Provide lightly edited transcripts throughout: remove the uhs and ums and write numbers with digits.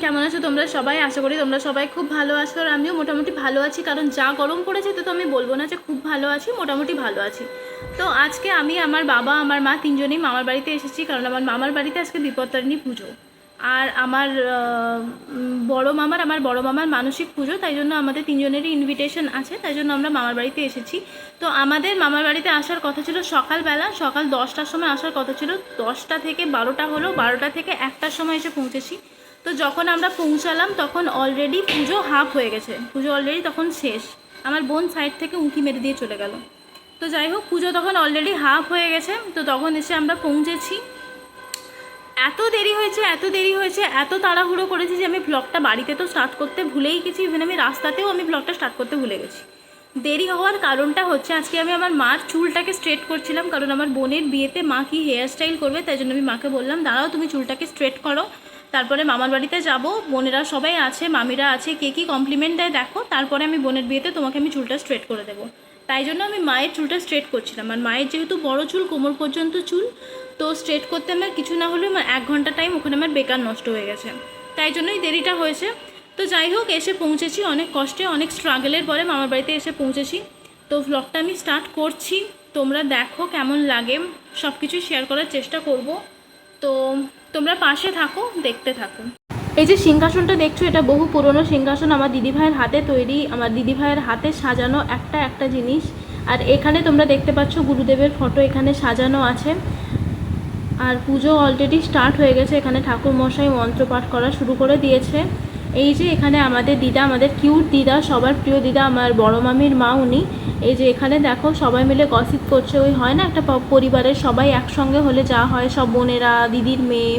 কেমন আছো তোমরা সবাই? আশা করি তোমরা সবাই খুব ভালো আছো, আর আমিও মোটামুটি ভালো আছি। কারণ যা গরম পড়েছে তো আমি বলবো না যে খুব ভালো আছি, মোটামুটি ভালো আছি। তো আজকে আমি, আমার বাবা, আমার মা তিনজনেই মামার বাড়িতে এসেছি, কারণ আমার মামার বাড়িতে আজকে বিপত্তারিণী পুজো। আর আমার বড় মামার মানসিক পুজো, তাই জন্য আমাদের তিনজনেরই ইনভিটেশন আছে, তাই জন্য আমরা মামার বাড়িতে এসেছি। তো আমাদের মামার বাড়িতে আসার কথা ছিল সকালবেলা, সকাল 10টার সময় আসার কথা ছিল। 10টা থেকে 12টা হলো, 12টা থেকে 1টার সময় এসে পৌঁছেছি। তো যখন আমরা পৌঁছালাম তখন অলরেডি পুজো হাফ হয়ে গেছে, পুজো অলরেডি তখন শেষ। আমার বোন সাইড থেকে উঁকি মেরে দিয়ে চলে গেল। তো যাই হোক, পুজো তখন অলরেডি হাফ হয়ে গেছে। তো তখন এসে আমরা পৌঁছেছি। এত দেরি হয়েছে, এত তাড়াহুড়ো করেছি যে আমি ব্লগটা বাড়িতে তো স্টার্ট করতে ভুলেই গেছি। ইভেন আমি রাস্তাতেও আমি ব্লগটা স্টার্ট করতে ভুলে গেছি। দেরি হওয়ার কারণটা হচ্ছে, আজকে আমি আমার মার চুলটাকে স্ট্রেট করছিলাম, কারণ আমার বোনের বিয়েতে মা কি হেয়ার স্টাইল করবে, তাই জন্য আমি মাকে বললাম দাঁড়াও তুমি চুলটাকে স্ট্রেট করো, তারপরে মামার বাড়িতে যাব, বোনেরা সবাই আছে, মামিরা আছে, কে কী কমপ্লিমেন্ট দেয় দেখো, তারপরে আমি বোনের বিয়েতে তোমাকে আমি চুলটা স্ট্রেট করে দেবো। তাই জন্য আমি মায়ের চুলটা স্ট্রেট করছিলাম। আর মায়ের যেহেতু বড় চুল, কোমর পর্যন্ত চুল, তো স্ট্রেট করতে আমার কিছু না হলেও 1 ঘন্টা টাইম ওখানে আমার বেকার নষ্ট হয়ে গেছে, তাই জন্যই দেরিটা হয়েছে। তো যাই হোক, এসে পৌঁছেছি অনেক কষ্টে, অনেক স্ট্রাগলের পরে মামার বাড়িতে এসে পৌঁছেছি। তো ভ্লগটা আমি স্টার্ট করছি, তোমরা দেখো কেমন লাগে, সব কিছুই শেয়ার করার চেষ্টা করব। তো তোমরা পাশে থাকো, দেখতে থাকো। এই যে সিংহাসনটা দেখছো, এটা বহু পুরনো সিংহাসন, আমার দিদিভাইয়ের হাতে তৈরি, আমার দিদিভাইয়ের হাতে সাজানো একটা জিনিস। আর এখানে তোমরা দেখতে পাচ্ছ গুরুদেবের ফটো এখানে সাজানো আছে। আর পুজো অলরেডি স্টার্ট হয়ে গেছে, এখানে ঠাকুরমশাই মন্ত্রপাঠ করা শুরু করে দিয়েছে। এই যে এখানে আমাদের দিদা, আমাদের কিউট দিদা, সবার প্রিয় দিদা, আমার বড় মামির মা উনি। এই যে এখানে দেখো সবাই মিলে গসিপ করছে। ওই হয় না একটা পরিবারের সবাই একসঙ্গে হলে যা হয়, সব বোনেরা, দিদির মেয়ে,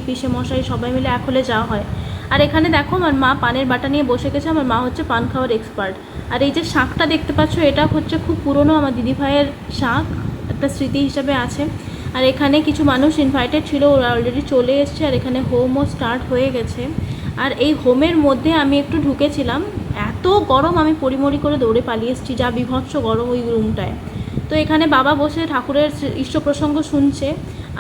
পিসে মশাই সবাই মিলে এক হলে যা হয়। আর এখানে দেখো আমার মা পানের বাটা নিয়ে বসে গেছে, আমার মা হচ্ছে পান খাওয়ার এক্সপার্ট। আর এই যে শাঁখটা দেখতে পাচ্ছ, এটা হচ্ছে খুব পুরনো আমার দিদিভাইয়ের শাঁখ, একটা স্মৃতি হিসাবে আছে। আর এখানে কিছু মানুষ ইনভাইটেড ছিল, ওরা অলরেডি চলে এসছে। আর এখানে হোমও স্টার্ট হয়ে গেছে। আর এই হোমের মধ্যে আমি একটু ঢুকেছিলাম, এত গরম, আমি পরিমরি করে দৌড়ে পালিয়ে এসেছি, যা বিভৎস গরম ওই রুমটায়। তো এখানে বাবা বসে ঠাকুরের ইষ্ট প্রসঙ্গ শুনছে।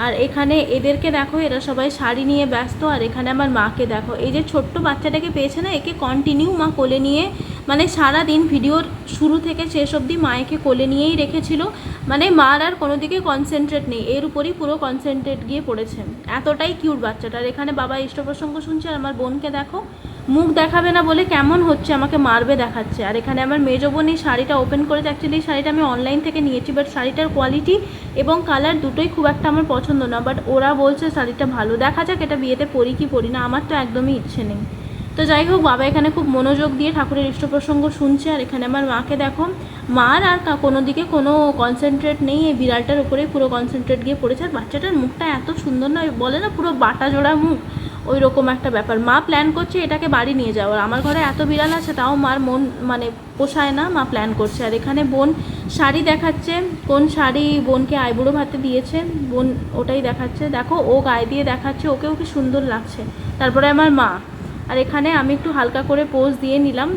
আর এখানে এদেরকে দেখো, এরা সবাই শাড়ি নিয়ে ব্যস্ত। আর এখানে আমার মাকে দেখো, এই যে ছোট্ট বাচ্চাটাকে পেয়েছে না, একে কন্টিনিউ মা কোলে নিয়ে, মানে সারাদিন ভিডিওর শুরু থেকে শেষ অবধি মায়েকে কোলে নিয়েই রেখেছিল। মানে মার আর কোনো দিকে কনসেন্ট্রেট নেই, এর উপরই পুরো কনসেন্ট্রেট গিয়ে পড়েছে। এতটাই কিউট বাচ্চাটা। আর এখানে বাবা ইষ্ট প্রসঙ্গ শুনছে। আর আমার বোনকে দেখো, মুখ দেখাবে না বলে কেমন হচ্ছে, আমাকে মারবে দেখাচ্ছে। আর এখানে আমার মেজো বোন এই শাড়িটা ওপেন করেছে। অ্যাকচুয়ালি এই শাড়িটা আমি অনলাইন থেকে নিয়েছি, বাট শাড়িটার কোয়ালিটি এবং কালার দুটোই খুব একটা আমার পছন্দ না, বাট ওরা বলছে শাড়িটা ভালো। দেখা যাক এটা বিয়েতে পরি কি পরি না, আমার তো একদমই ইচ্ছে নেই। তো যাই হোক, বাবা এখানে খুব মনোযোগ দিয়ে ঠাকুরের ইষ্ট প্রসঙ্গ শুনছে। আর এখানে আমার মাকে দেখো, মার আর কোনো দিকে কোনো কনসেন্ট্রেট নেই, এই বিড়ালটার উপরেই পুরো কনসেন্ট্রেট গিয়ে পড়েছে। আর বাচ্চাটার মুখটা এত সুন্দর না, বলে না পুরো বাটা জোড়া মুখ, ওই রকম একটা ব্যাপার। মা প্ল্যান করছে এটাকে বাড়ি নিয়ে যাওয়ার। আমার ঘরে এত বিড়াল আছে, তাও মার মন মানে পোষায় না, মা প্ল্যান করছে। আর এখানে বোন শাড়ি দেখাচ্ছে, কোন শাড়ি বোনকে আইবুড়ো ভাতে দিয়েছে, বোন ওটাই দেখাচ্ছে। দেখো ও গায়ে দিয়ে দেখাচ্ছে, ওকেও কি সুন্দর লাগছে। তারপরে আমার মা। আর এখানে আমি একটু হালকা করে পোজ দিয়ে নিলাম।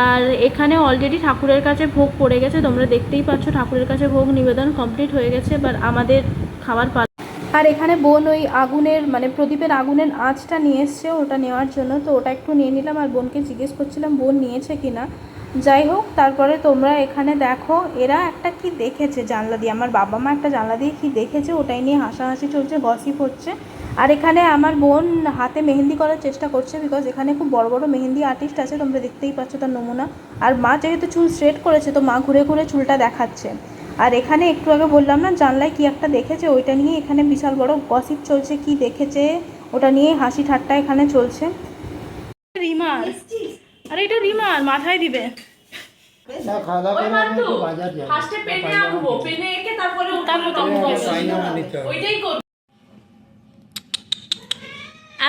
আর এখানে অলরেডি ঠাকুরের কাছে ভোগ পড়ে গেছে, তোমরা দেখতেই পাচ্ছ ঠাকুরের কাছে ভোগ নিবেদন কমপ্লিট হয়ে গেছে। এবার আমাদের খাবার পালা। আর এখানে বোন ওই আগুনের মানে প্রদীপের আগুনের আঁচটা নিয়ে এসছে ওটা নেওয়ার জন্য, তো ওটা একটু নিয়ে নিলাম। আর বোনকে জিজ্ঞেস করছিলাম বোন নিয়েছে কি না। যাই হোক, তারপরে তোমরা এখানে দেখো এরা একটা কি দেখেছে জানলা দিয়ে, আমার বাবা মা একটা জানলা দিয়ে কি দেখেছে, ওটাই নিয়ে হাসাহাসি চলছে, গসিপ হচ্ছে। আর এখানে আমার বোন হাতে মেহেন্দি করার চেষ্টা করছে, বিকজ এখানে খুব বড় বড় মেহেন্দি আর্টিস্ট আছে, তোমরা দেখতেই পাচ্ছ তার নমুনা। আর মা যেহেতু চুল স্ট্রেট করেছে, তো মা ঘুরে ঘুরে চুলটা দেখাচ্ছে। আর এখানে একটু আগে বললাম না জানলায় কি একটা দেখেছে, ওইটা নিয়ে এখানে বিশাল বড় গসিপ চলছে, কি দেখেছে ওটা নিয়ে হাসি ঠাট্টা এখানে চলছে। রিমার, আরে এটা রিমার মাথায় দিবে।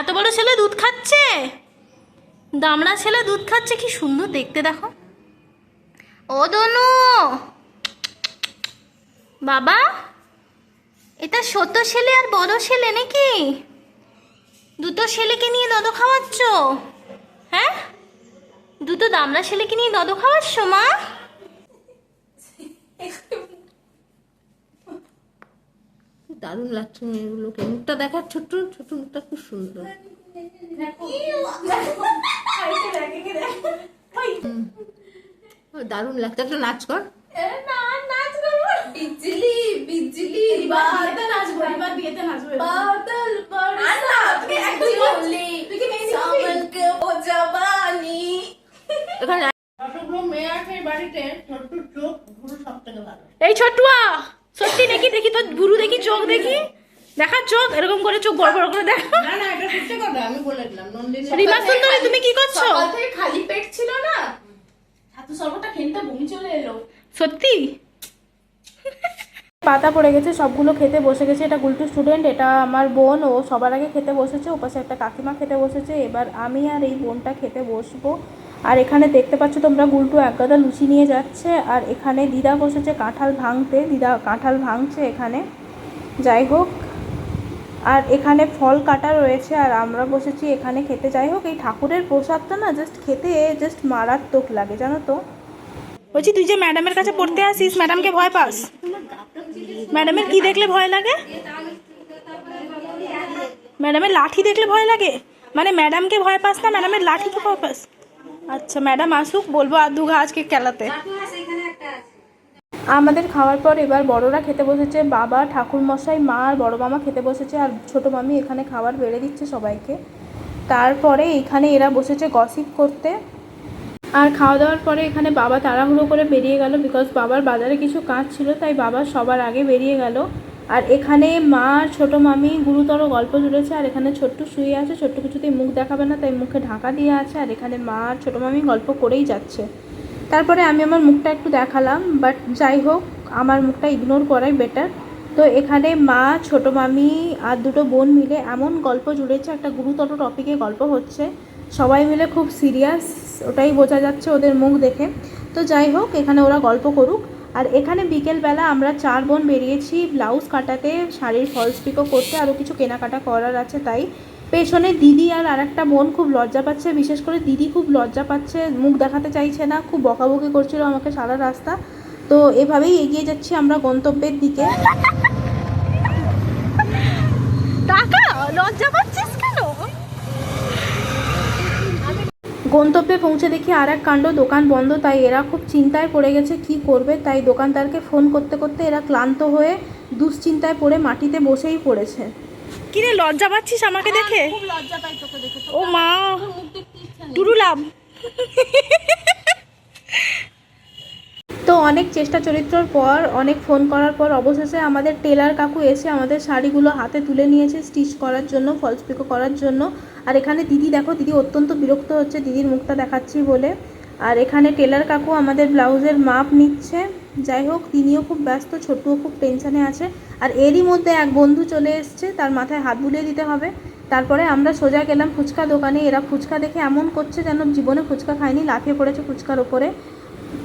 এত বড় ছেলে দুধ খাচ্ছে, দামড়া ছেলে দুধ খাচ্ছে, কি সুন্দর দেখতে দেখো। ও দনু বাবা, এটা ছোট ছেলে আর বড় ছেলে নাকি? দুটো ছেলেকে নিয়ে দদ খাওয়াচ্ছ? হ্যাঁ, দুটো দামড়া ছেলেকে নিয়ে দদ খাওয়াচ্ছ মা? দারুণ লাগছে মেয়েগুলোকে, মুখটা দেখার, ছোট্ট ছোট্ট মুখটা খুব সুন্দর। দারুণ লাগছে, একটা নাচ কর। बिजली बिजली बादल বিয়েতে নাচবো बादल बिजली सावन के वो जवानी। এখানে এই ছোটুয়া সত্যি নাকি? দেখি তো গুরু, দেখি চোখ, দেখি দেখা চোখ, এরকম করে চোখ বড় বড় করে দেখা। না না, এটা সত্যি কথা, আমি বলে দিলাম। নন্দিনী রিমা সুন্দরী তুমি কি করছো? সকাল থেকে খালি পেট ছিল না, ছাতু সর্বটা খেতে বমি চলে এলো। সত্যি পাতা পড়ে গেছে, সবগুলো খেতে বসে গেছে। এটা গুলটু স্টুডেন্ট, এটা আমার বোন, ও সবার আগে খেতে বসেছে। ওপাশে একটা কাকিমা খেতে বসেছে, এবার আমি আর এই বোনটা খেতে বসবো। আর এখানে দেখতে পাচ্ছ তোমরা, গুলটু এক গাদা লুচি নিয়ে যাচ্ছে, আর এখানে দিদা বসেছে কাঁঠাল ভাঙতে, দিদা কাঁঠাল ভাঙছে এখানে। যাই হোক, আর এখানে ফল কাটা রয়েছে, আর আমরা বসেছি এখানে খেতে। যাই হোক, এই ঠাকুরের প্রসাদটা না জাস্ট খেতে জাস্ট মারাত্মক লাগে, জানো তো। বলছি তুই যে ম্যাডামের কাছে পড়তে আসিস, ম্যাডামকে ভয় পাস? ম্যাডামের কি দেখলে ভয় লাগে? ম্যাডামের লাঠি দেখলে ভয় লাগে? মানে ম্যাডামকে ভয় পাস না, ম্যাডামের লাঠিকে ভয় পাস? আচ্ছা, ম্যাডাম আসুক, বলবো আর দু ঘা আজকে খেলাতে। আমাদের খাওয়ার পর এবার বড়রা খেতে বসেছে, বাবা, ঠাকুরমশাই, মা আর বড় মামা খেতে বসেছে, আর ছোটো মামি এখানে খাবার বেড়ে দিচ্ছে সবাইকে। তারপরে এখানে এরা বসেছে গসিপ করতে। আর খাওয়া দাওয়ার পরে এখানে বাবা তাড়াহুড়ো করে বেরিয়ে গেল, বিকজ বাবার বাজারে কিছু কাজ ছিল, তাই বাবা সবার আগে বেরিয়ে গেল। আর এখানে মা আর ছোটো মামি গুরুতর গল্প জুড়েছে, আর এখানে ছোট্টু শুয়ে আছে, ছোট্টু কিছুতেই মুখ দেখাবে না, তাই মুখে ঢাকা দিয়ে আছে। আর এখানে মা আর ছোটো মামি গল্প করেই যাচ্ছে। তারপরে আমি আমার মুখটা একটু দেখালাম, বাট যাই হোক, আমার মুখটা ইগনোর করাই বেটার। তো এখানে মা, ছোটো মামি আর দুটো বোন মিলে এমন গল্প জুড়েছে, একটা গুরুতর টপিকে গল্প হচ্ছে, সবাই মিলে খুব সিরিয়াস, ওটাই বোঝা যাচ্ছে ওদের মুখ দেখে। তো যাই হোক, এখানে ওরা গল্প করুক। আর এখানে বিকেলবেলা আমরা 4 বোন বেরিয়েছি ব্লাউজ কাটাতে, শাড়ির ফলস পিকো করতে, আরও কিছু কেনাকাটা করার আছে। তাই পেছনে দিদি আর আরেকটা বোন খুব লজ্জা পাচ্ছে, বিশেষ করে দিদি খুব লজ্জা পাচ্ছে, মুখ দেখাতে চাইছে না, খুব বকাবকি করছিল আমাকে সারা রাস্তা। তো এভাবেই এগিয়ে যাচ্ছি আমরা গন্তব্যের দিকে। টাকা লজ্জা পাচ্ছিস কেন? গন্তব্যে পৌঁছে দেখি আর এক কাণ্ড, দোকান বন্ধ, তাই এরা খুব চিন্তায় পড়ে গেছে কি করবে। তাই দোকানদারকে ফোন করতে করতে এরা ক্লান্ত হয়ে দুশ্চিন্তায় পড়ে মাটিতে বসেই পড়েছে। কিরে লজ্জা পাচ্ছিস আমাকে দেখে? খুব লজ্জা পাই তোকে দেখে, ও মা, মুখ দেখতে ইচ্ছা নেই। টুরুলাম। তো অনেক চেষ্টা চরিত্রর পর, অনেক ফোন করার পর অবশেষে আমাদের টেলার কাকু এসে আমাদের শাড়িগুলো হাতে তুলে নিয়েছে স্টিচ করার জন্য, ফলস পিকো করার জন্য। আর এখানে দিদি দেখো, দিদি অত্যন্ত বিরক্ত হচ্ছে দিদির মুখটা দেখাচ্ছি বলে। আর এখানে টেলার কাকু আমাদের ব্লাউজের মাপ নিচ্ছে। যাই হোক, তিনিও খুব ব্যস্ত, ছোট্টুও খুব টেনশানে আছে। আর এরই মধ্যে এক বন্ধু চলে এসছে, তার মাথায় হাত বুলিয়ে দিতে হবে। তারপরে আমরা সোজা গেলাম ফুচকা দোকানে। এরা ফুচকা দেখে এমন করছে যেন জীবনে ফুচকা খায়নি, লাফিয়ে পড়েছে ফুচকার ওপরে।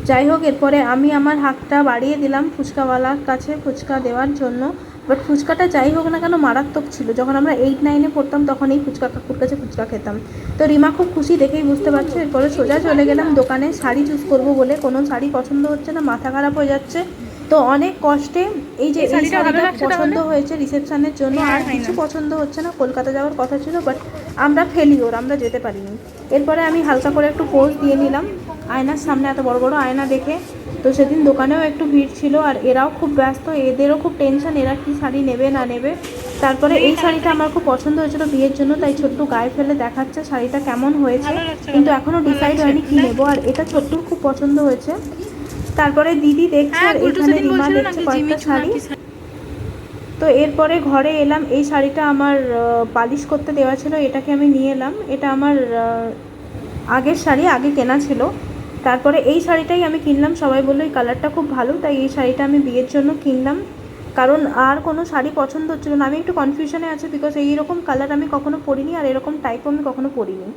যাই হোক, এরপরে আমি আমার হাতটা বাড়িয়ে দিলাম ফুচকাওয়ালার কাছে ফুচকা দেওয়ার জন্য। বাট ফুচকাটা যাই হোক না কেন মারাত্মক ছিল। যখন আমরা 8-9-এ পড়তাম তখন এই ফুচকা কাকুর কাছে ফুচকা খেতাম। তো রিমা খুব খুশি, দেখেই বুঝতে পারছো। এরপরে সোজা চলে গেলাম দোকানে শাড়ি চুজ করব বলে। কোনো শাড়ি পছন্দ হচ্ছে না, মাথা খারাপ হয়ে যাচ্ছে। তো অনেক কষ্টে এই যে এই শাড়িটা পছন্দ হয়েছে রিসেপশনের জন্য, আর কিছু পছন্দ হচ্ছে না। কলকাতা যাওয়ার কথা ছিল, বাট আমরা ফেলিওর, আমরা যেতে পারিনি। এরপরে আমি হালকা করে একটু পোজ দিয়ে নিলাম আয়নার সামনে, এত বড় বড় আয়না দেখে। তো সেদিন দোকানেও একটু ভিড় ছিল, আর এরাও খুব ব্যস্ত, এদেরও খুব টেনশন, এরা কি শাড়ি নেবে না নেবে। তারপরে এই শাড়িটা আমার খুব পছন্দ হয়েছিল বিয়ের জন্য, তাই ছোট্ট গায়ে ফেলে দেখাচ্ছে শাড়িটা কেমন হয়েছে, কিন্তু এখনও ডিসাইড হয়নি কী নেবো। আর এটা ছোট্টুর খুব পছন্দ হয়েছে। তারপরে দিদি দেখছে, আর এখানে রিমা দেখছে কয়েকটা শাড়ি। তো এরপরে ঘরে এলাম, এই শাড়িটা আমার পালিশ করতে দেওয়া ছিল, এটাকে আমি নিয়ে এলাম। এটা আমার আগের শাড়ি, আগে কেনা ছিল। তারপরে এই শাড়িটাই আমি কিনলাম, সবাই বললো এই কালারটা খুব ভালো, তাই এই শাড়িটা আমি বিয়ের জন্য কিনলাম। কারণ আর কোনো শাড়ি পছন্দ হচ্ছিলো না। আমি একটু কনফিউশনে আছি, বিকজ এইরকম কালার আমি কখনো পরিনি, আর এরকম টাইপও আমি কখনো পরিনি।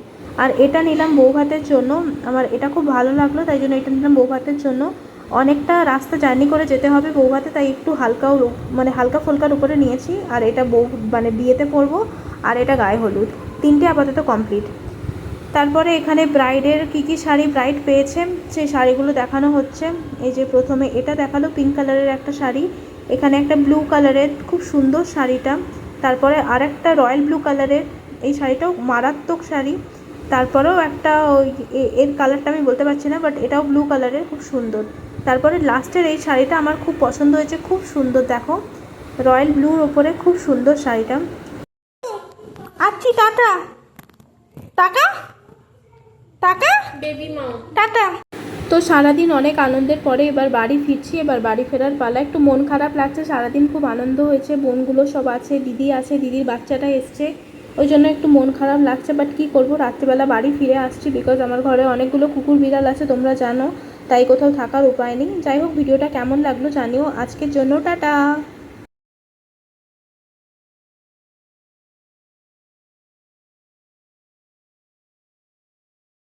আর এটা নিলাম বৌভাতের জন্য, আমার এটা খুব ভালো লাগলো, তাই জন্য এটা নিলাম বৌভাতের জন্য। অনেকটা রাস্তা জার্নি করে যেতে হবে বৌভাতে, তাই একটু হালকাও মানে হালকা ফুলকার উপরে নিয়েছি। আর এটা মানে বিয়েতে পরবো, আর এটা গায়ে হলুদ, তিনটে আপাতত কমপ্লিট। তারপরে এখানে ব্রাইডের কী শাড়ি ব্রাইড পেয়েছে সেই শাড়িগুলো দেখানো হচ্ছে। এই যে প্রথমে এটা দেখালো পিঙ্ক কালারের একটা শাড়ি, এখানে একটা ব্লু কালারের খুব সুন্দর শাড়িটা। তারপরে আরেকটা রয়্যাল ব্লু কালারের, এই শাড়িটাও মারাত্মক শাড়ি। তারপরেও একটা ওই এর কালারটা আমি বলতে পারছি না, বাট এটাও ব্লু কালারের, খুব সুন্দর। তারপরে লাস্টের এই শাড়িটা আমার খুব পছন্দ হয়েছে, খুব সুন্দর, দেখো রয়্যাল ব্লুর ওপরে খুব সুন্দর শাড়িটা। আচ্ছি, টাটা টাকা টাকা বেবি মা। টাটা। তো সারাদিন অনেক আনন্দের পরে এবার বাড়ি ফিরছি, এবার বাড়ি ফেরার পালা। একটু মন খারাপ লাগছে, সারাদিন খুব আনন্দ হয়েছে, বোনগুলো সব আছে, দিদি আছে, দিদির বাচ্চাটা এসছে, ওই জন্য একটু মন খারাপ লাগছে। বাট কী করবো, রাত্রিবেলা বাড়ি ফিরে আসছি, বিকজ আমার ঘরে অনেকগুলো কুকুর বিড়াল আছে তোমরা জানো, তাই কোথাও থাকার উপায় নেই। যাই হোক, ভিডিওটা কেমন লাগলো জানিও। আজকের জন্য টাটা।